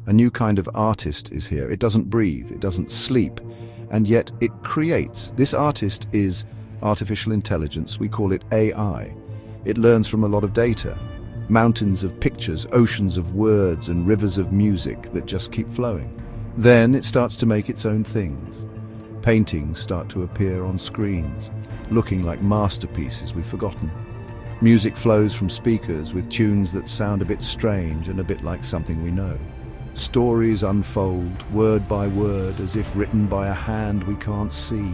A new kind of artist is here. It doesn't breathe, it doesn't sleep, and yet it creates. This artist is artificial intelligence. We call it AI. It learns from a lot of data. Mountains of pictures, oceans of words, and rivers of music that just keep flowing. Then it starts to make its own things. Paintings start to appear on screens, looking like masterpieces we've forgotten. Music flows from speakers with tunes that sound a bit strange and a bit like something we know. Stories unfold, word by word, as if written by a hand we can't see.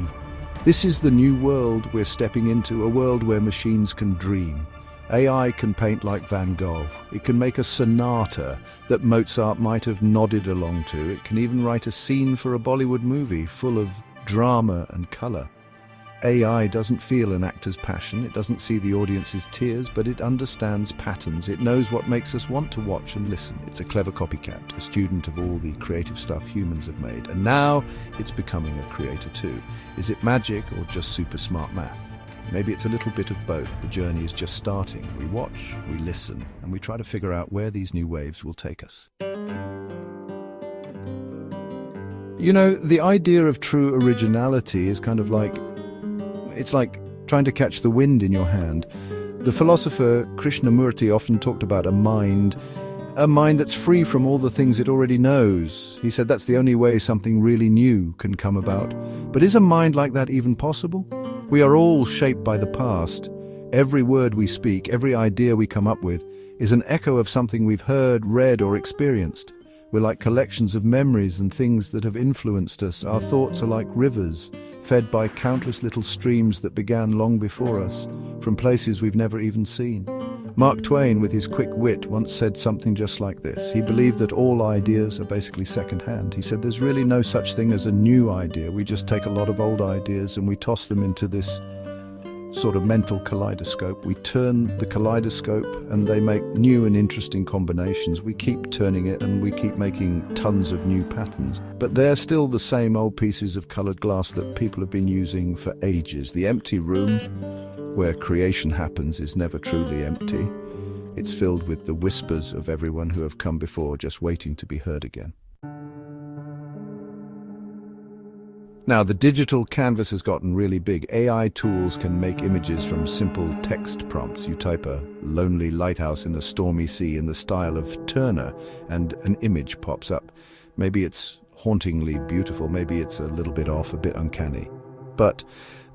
This is the new world we're stepping into, a world where machines can dream. AI can paint like Van Gogh. It can make a sonata that Mozart might have nodded along to. It can even write a scene for a Bollywood movie full of drama and color. AI doesn't feel an actor's passion, it doesn't see the audience's tears, but it understands patterns. It knows what makes us want to watch and listen. It's a clever copycat, a student of all the creative stuff humans have made. And now it's becoming a creator too. Is it magic or just super smart math? Maybe it's a little bit of both. The journey is just starting. We watch, we listen, and we try to figure out where these new waves will take us. You know, the idea of true originality is kind of like, it's like trying to catch the wind in your hand. The philosopher Krishnamurti often talked about a mind that's free from all the things it already knows. He said that's the only way something really new can come about. But is a mind like that even possible? We are all shaped by the past. Every word we speak, every idea we come up with, is an echo of something we've heard, read, or experienced. We're like collections of memories and things that have influenced us. Our thoughts are like rivers, fed by countless little streams that began long before us, from places we've never even seen. Mark Twain, with his quick wit, once said something just like this. He believed that all ideas are basically second-hand. He said there's really no such thing as a new idea. We just take a lot of old ideas and we toss them into this sort of mental kaleidoscope. We turn the kaleidoscope and they make new and interesting combinations. We keep turning it and we keep making tons of new patterns. But they're still the same old pieces of colored glass that people have been using for ages. The empty room where creation happens is never truly empty. It's filled with the whispers of everyone who have come before, just waiting to be heard again. Now, the digital canvas has gotten really big. AI tools can make images from simple text prompts. You type a lonely lighthouse in a stormy sea in the style of Turner, and an image pops up. Maybe it's hauntingly beautiful, maybe it's a little bit off, a bit uncanny. But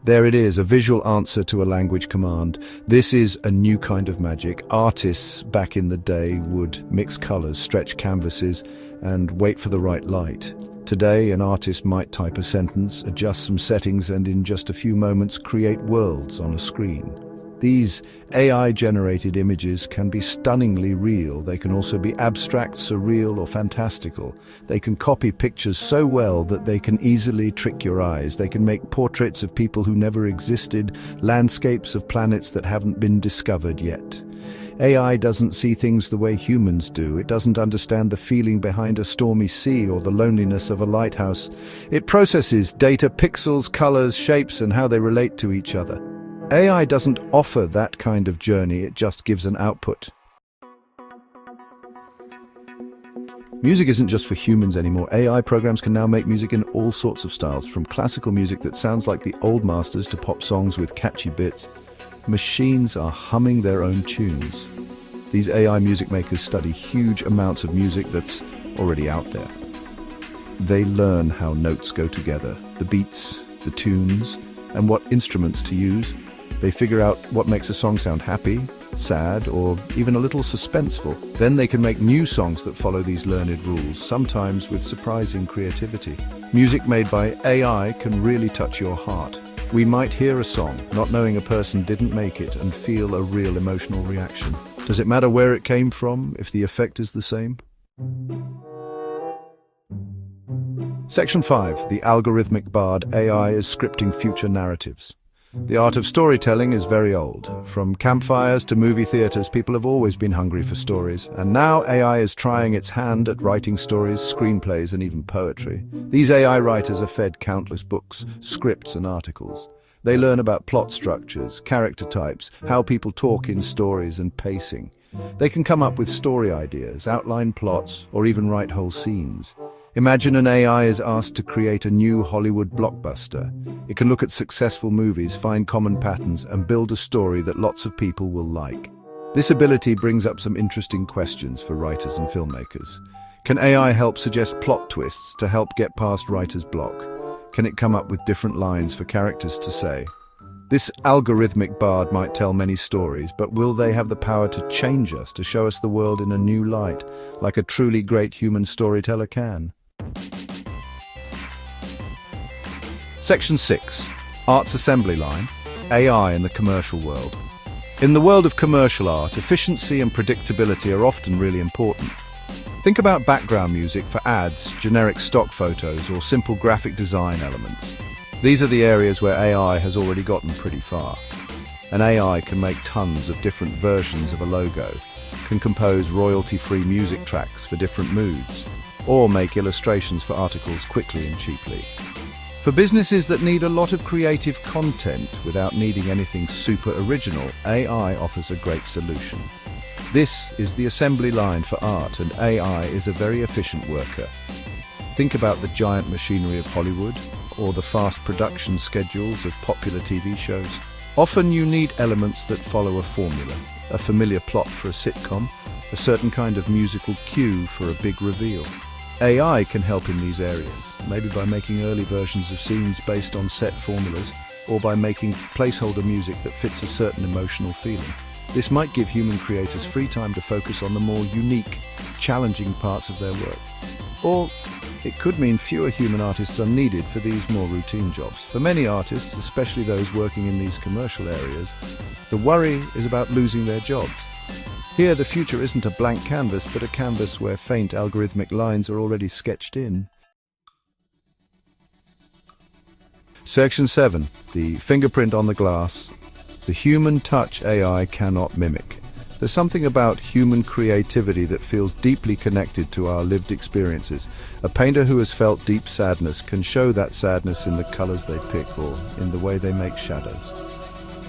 there it is, a visual answer to a language command. This is a new kind of magic. Artists back in the day would mix colors, stretch canvases, and wait for the right light. Today, an artist might type a sentence, adjust some settings, and in just a few moments create worlds on a screen. These AI-generated images can be stunningly real. They can also be abstract, surreal, or fantastical. They can copy pictures so well that they can easily trick your eyes. They can make portraits of people who never existed, landscapes of planets that haven't been discovered yet. AI doesn't see things the way humans do. It doesn't understand the feeling behind a stormy sea or the loneliness of a lighthouse. It processes data, pixels, colors, shapes, and how they relate to each other. AI doesn't offer that kind of journey, it just gives an output. Music isn't just for humans anymore. AI programs can now make music in all sorts of styles, from classical music that sounds like the old masters to pop songs with catchy bits. Machines are humming their own tunes. These AI music makers study huge amounts of music that's already out there. They learn how notes go together, the beats, the tunes, and what instruments to use. They figure out what makes a song sound happy, sad, or even a little suspenseful. Then they can make new songs that follow these learned rules, sometimes with surprising creativity. Music made by AI can really touch your heart. We might hear a song, not knowing a person didn't make it, and feel a real emotional reaction. Does it matter where it came from, if the effect is the same? Section 5. The Algorithmic Bard. AI is scripting future narratives. The art of storytelling is very old. From campfires to movie theaters, people have always been hungry for stories. And now AI is trying its hand at writing stories, screenplays, and even poetry. These AI writers are fed countless books, scripts, and articles. They learn about plot structures, character types, how people talk in stories, and pacing. They can come up with story ideas, outline plots, or even write whole scenes. Imagine an AI is asked to create a new Hollywood blockbuster. It can look at successful movies, find common patterns, and build a story that lots of people will like. This ability brings up some interesting questions for writers and filmmakers. Can AI help suggest plot twists to help get past writer's block? Can it come up with different lines for characters to say? This algorithmic bard might tell many stories, but will they have the power to change us, to show us the world in a new light, like a truly great human storyteller can? Section 6. Art's assembly line. AI in the commercial world. In the world of commercial art, efficiency and predictability are often really important. Think about background music for ads, generic stock photos, or simple graphic design elements. These are the areas where AI has already gotten pretty far. An AI can make tons of different versions of a logo, can compose royalty-free music tracks for different moods, or make illustrations for articles quickly and cheaply. For businesses that need a lot of creative content without needing anything super original, AI offers a great solution. This is the assembly line for art, and AI is a very efficient worker. Think about the giant machinery of Hollywood, or the fast production schedules of popular TV shows. Often you need elements that follow a formula, a familiar plot for a sitcom, a certain kind of musical cue for a big reveal. AI can help in these areas, maybe by making early versions of scenes based on set formulas, or by making placeholder music that fits a certain emotional feeling. This might give human creators free time to focus on the more unique, challenging parts of their work. Or it could mean fewer human artists are needed for these more routine jobs. For many artists, especially those working in these commercial areas, the worry is about losing their jobs. Here, the future isn't a blank canvas, but a canvas where faint algorithmic lines are already sketched in. Section 7. The fingerprint on the glass. The human touch AI cannot mimic. There's something about human creativity that feels deeply connected to our lived experiences. A painter who has felt deep sadness can show that sadness in the colors they pick or in the way they make shadows.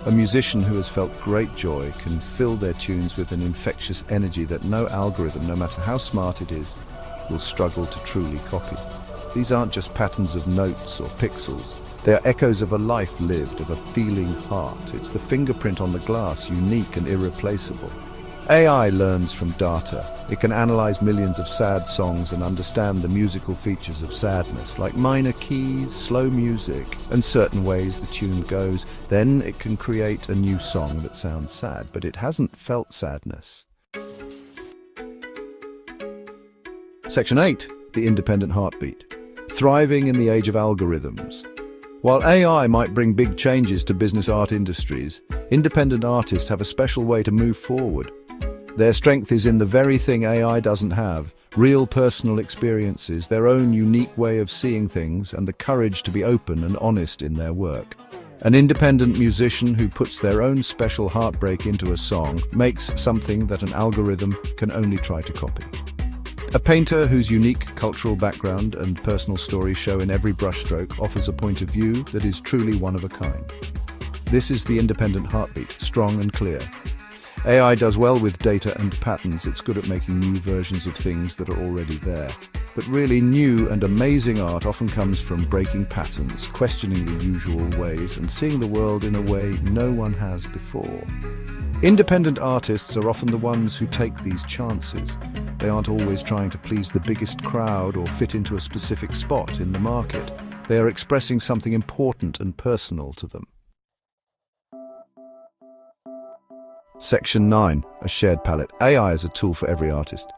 A musician who has felt great joy can fill their tunes with an infectious energy that no algorithm, no matter how smart it is, will struggle to truly copy. These aren't just patterns of notes or pixels. They are echoes of a life lived, of a feeling heart. It's the fingerprint on the glass, unique and irreplaceable. AI learns from data. It can analyze millions of sad songs and understand the musical features of sadness, like minor keys, slow music, and certain ways the tune goes. Then it can create a new song that sounds sad, but it hasn't felt sadness. Section 8. The independent heartbeat. Thriving in the age of algorithms. While AI might bring big changes to business art industries, independent artists have a special way to move forward. Their strength is in the very thing AI doesn't have: real personal experiences, their own unique way of seeing things, and the courage to be open and honest in their work. An independent musician who puts their own special heartbreak into a song makes something that an algorithm can only try to copy. A painter whose unique cultural background and personal story show in every brushstroke offers a point of view that is truly one of a kind. This is the independent heartbeat, strong and clear. AI does well with data and patterns. It's good at making new versions of things that are already there. But really new and amazing art often comes from breaking patterns, questioning the usual ways, and seeing the world in a way no one has before. Independent artists are often the ones who take these chances. They aren't always trying to please the biggest crowd or fit into a specific spot in the market. They are expressing something important and personal to them. Section 9. A shared palette. AI is a tool for every artist.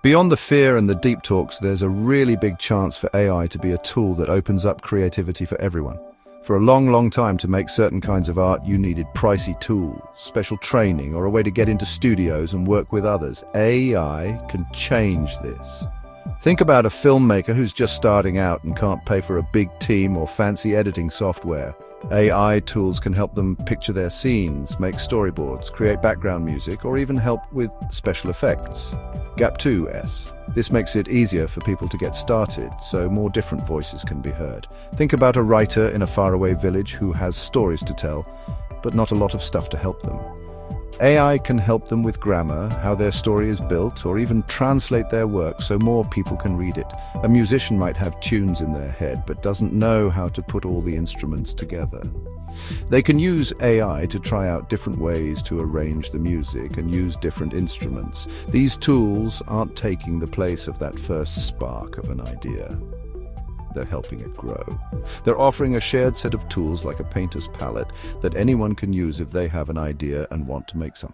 Beyond the fear and the deep talks, there's a really big chance for AI to be a tool that opens up creativity for everyone. For a long, long time, to make certain kinds of art, you needed pricey tools, special training, or a way to get into studios and work with others. AI can change this. Think about a filmmaker who's just starting out and can't pay for a big team or fancy editing software. AI tools can help them picture their scenes, make storyboards, create background music, or even help with special effects. Gap 2S. This makes it easier for people to get started, so more different voices can be heard. Think about a writer in a faraway village who has stories to tell, but not a lot of stuff to help them. AI can help them with grammar, how their story is built, or even translate their work so more people can read it. A musician might have tunes in their head, but doesn't know how to put all the instruments together. They can use AI to try out different ways to arrange the music and use different instruments. These tools aren't taking the place of that first spark of an idea. They're helping it grow. They're offering a shared set of tools like a painter's palette that anyone can use if they have an idea and want to make something.